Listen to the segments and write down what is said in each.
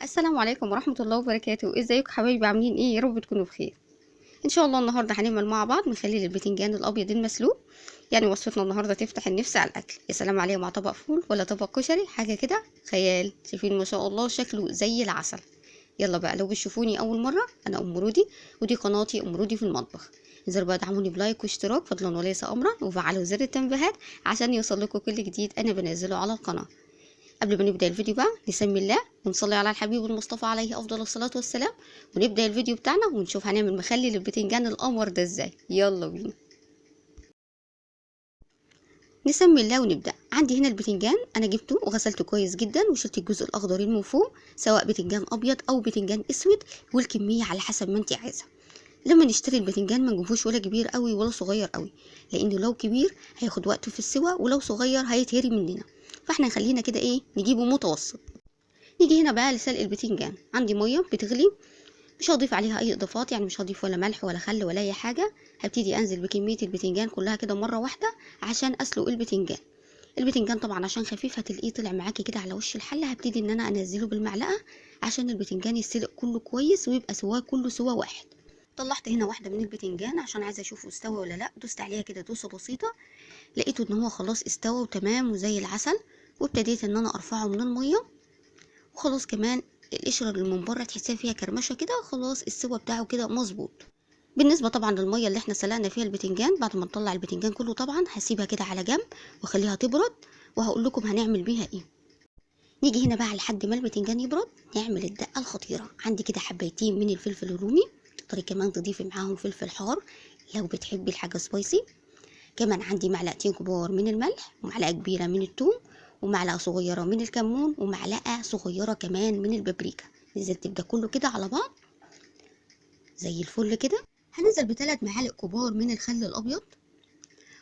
السلام عليكم ورحمة الله وبركاته. ازيكم حبايبي؟ عاملين ايه؟ يا رب تكونوا بخير. ان شاء الله النهارده هنعمل مع بعض مخلل البتنجان الابيض المسلوق. يعني وصفتنا النهارده تفتح النفس على الاكل. يا سلام عليه مع طبق فول ولا طبق كشري، حاجه كده خيال. شايفين ما شاء الله شكله زي العسل. يلا بقى، لو بتشوفوني اول مره، انا ام رودي ودي قناتي ام رودي في المطبخ. انزلوا بقى ادعموني بلايك واشتراك فضلا وليس امرا، وفعلوا زر التنبيهات عشان يوصل لكم كل جديد انا بنزله على القناه. قبل ما نبدأ الفيديو بقى نسمي الله ونصلي على الحبيب المصطفى عليه أفضل الصلاة والسلام، ونبدأ الفيديو بتاعنا ونشوف هنعمل مخلل البتنجان القمر ده ازاي. يلا بينا نسمي الله ونبدأ. عندي هنا البتنجان، أنا جبته وغسلته كويس جدا وشلت الجزء الأخضر من فوق، سواء بتنجان أبيض أو بتنجان أسود، والكمية على حسب ما انت عايزة. لما نشتري البتنجان ما نجيبوش ولا كبير قوي ولا صغير قوي، لأنه لو كبير هياخد وقت في السوا، ولو صغير هيتهري مننا. فاحنا نخلينا كده ايه، نجيبه متوسط. نيجي هنا بقى لسلق البتنجان. عندي ميه بتغلي، مش هضيف عليها اي اضافات، يعني مش هضيف ولا ملح ولا خل ولا اي حاجه. هبتدي انزل بكميه البتنجان كلها كده مره واحده عشان اسلق البتنجان. البتنجان طبعا عشان خفيف هتلاقيه طلع معاكي كده على وش الحله. هبتدي ان انا انزله بالمعلقه عشان البتنجان يتسلق كله كويس ويبقى سواه كله سوا واحد. طلعت هنا واحده من البتنجان عشان عايزه اشوفه استوى ولا لا. دوست عليها كده دوسه بسيطه، لقيته ان هو خلاص استوى وتمام وزي العسل. وابتديت ان انا ارفعه من الميه وخلاص. كمان القشره اللي من بره تحسيها فيها كرمشه كده، خلاص السوا بتاعه كده مظبوط. بالنسبه طبعا للميه اللي احنا سلقنا فيها البتنجان، بعد ما نطلع البتنجان كله طبعا هسيبها كده على جنب واخليها تبرد، وهقول لكم هنعمل بيها ايه. نيجي هنا بقى لحد ما البتنجان يبرد نعمل الدقه الخطيره. عندي كده حبايتين من الفلفل الرومي، تقدري كمان تضيفي معاهم فلفل حار لو بتحبي الحاجه سبايسي. كمان عندي معلقتين كبار من الملح، ومعلقه كبيره من الثوم، ومعلقه صغيره من الكمون، ومعلقه صغيره كمان من البابريكا. نزلت ده كله كده على بعض زي الفل كده. هنزل بثلاث معالق كبار من الخل الابيض،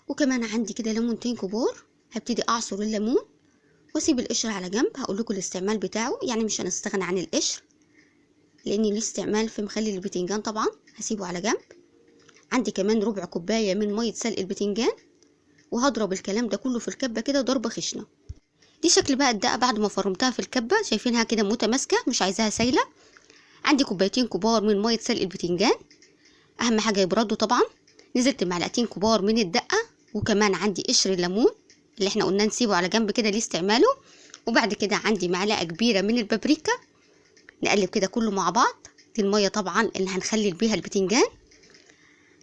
وكمان عندي كده ليمونتين كبار. هبتدي اعصر الليمون واسيب القشر على جنب. هقول لكم الاستعمال بتاعه، يعني مش هنستغنى عن القشر لان ليه استعمال في مخلل البتنجان طبعا. هسيبه على جنب. عندي كمان ربع كوبايه من ميه سلق البتنجان، وهضرب الكلام ده كله في الكبه كده ضربه خشنه. دي شكل بقى الدقه بعد ما فرمتها في الكبه، شايفينها كده متماسكه مش عايزاها سايله. عندي كوبايتين كبار من ميه سلق البتنجان، اهم حاجه يبردوا طبعا. نزلت معلقتين كبار من الدقه، وكمان عندي قشر الليمون اللي احنا قلنا نسيبه على جنب كده ليه استعماله. وبعد كده عندي معلقه كبيره من البابريكا. نقلب كده كله مع بعض. دي الميه طبعا اللي هنخلل بيها البتنجان.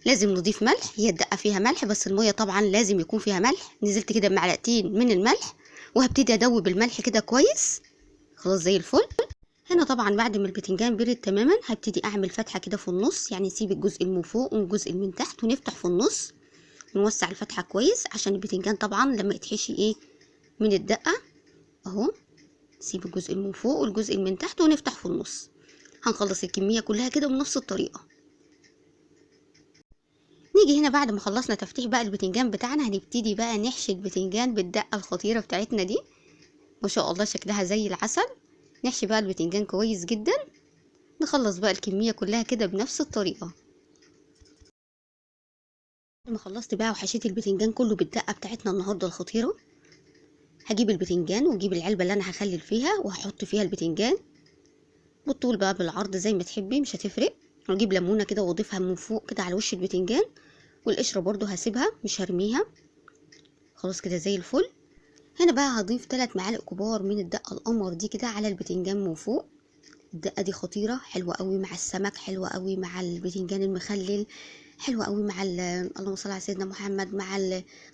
لازم نضيف ملح، هي الدقه فيها ملح بس الميه طبعا لازم يكون فيها ملح. نزلت كده بمعلقتين من الملح، وهبتدي ادوب الملح كده كويس. خلاص زي الفل. هنا طبعا بعد ما البتنجان برد تماما هبتدي اعمل فتحه كده في النص، يعني نسيب الجزء اللي من فوق والجزء اللي من تحت ونفتح في النص. نوسع الفتحه كويس عشان البتنجان طبعا لما يتحشي ايه من الدقه اهو. نسيب الجزء اللي من فوق والجزء اللي من تحت ونفتح في النص. هنخلص الكميه كلها كده بنفس الطريقه. نيجي هنا بعد ما خلصنا تفتيح بقى البتنجان بتاعنا، هنبتدي بقى نحشي البتنجان بالدقه الخطيره بتاعتنا دي. ما شاء الله شكلها زي العسل. نحشي بقى البتنجان كويس جدا. نخلص بقى الكميه كلها كده بنفس الطريقه. بعد ما خلصت بقى وحشيت البتنجان كله بالدقه بتاعتنا النهارده الخطيره، هجيب البتنجان واجيب العلبه اللي انا هخلل فيها وهحط فيها البتنجان بالطول بقى بالعرض زي ما تحبي مش هتفرق. واجيب ليمونه كده واضيفها من فوق كده على وش البتنجان، والقشره برضو هسيبها مش هرميها. خلاص كده زي الفل. هنا بقى هضيف 3 معالق كبار من الدقه القمر دي كده على البتنجان من فوق. الدقه دي خطيره، حلوه قوي مع السمك، حلوه قوي مع البتنجان المخلل، حلوه قوي مع اللهم صل على سيدنا محمد، مع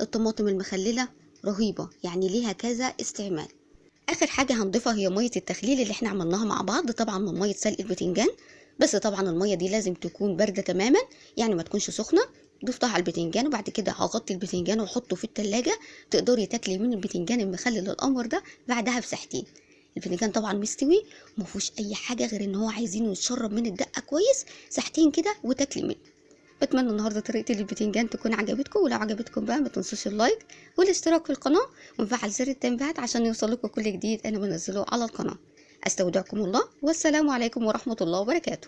الطماطم المخلله. رهيبه يعني ليها كذا استعمال. اخر حاجه هنضيفها هي ميه التخليل اللي احنا عملناها مع بعض طبعا من ميه سلق البتنجان. بس طبعا الميه دي لازم تكون بارده تماما، يعني ما تكونش سخنه. ضفتها على البتنجان وبعد كده هغطي البتنجان واحطه في التلاجة. تقدري تاكلي من البتنجان المخلل القمر ده بعدها بساعتين. البتنجان طبعا مستوي ومفيهوش اي حاجه غير ان هو عايزينه يتشرب من الدقه كويس. ساعتين كده وتاكلي منه. بتمنى النهارده طريقه البتنجان تكون عجبتكم، ولو عجبتكم بقى ما تنسوش اللايك والاشتراك في القناه ومفعل زر التنبيهات عشان يوصلكم كل جديد انا بنزله على القناه. استودعكم الله والسلام عليكم ورحمه الله وبركاته.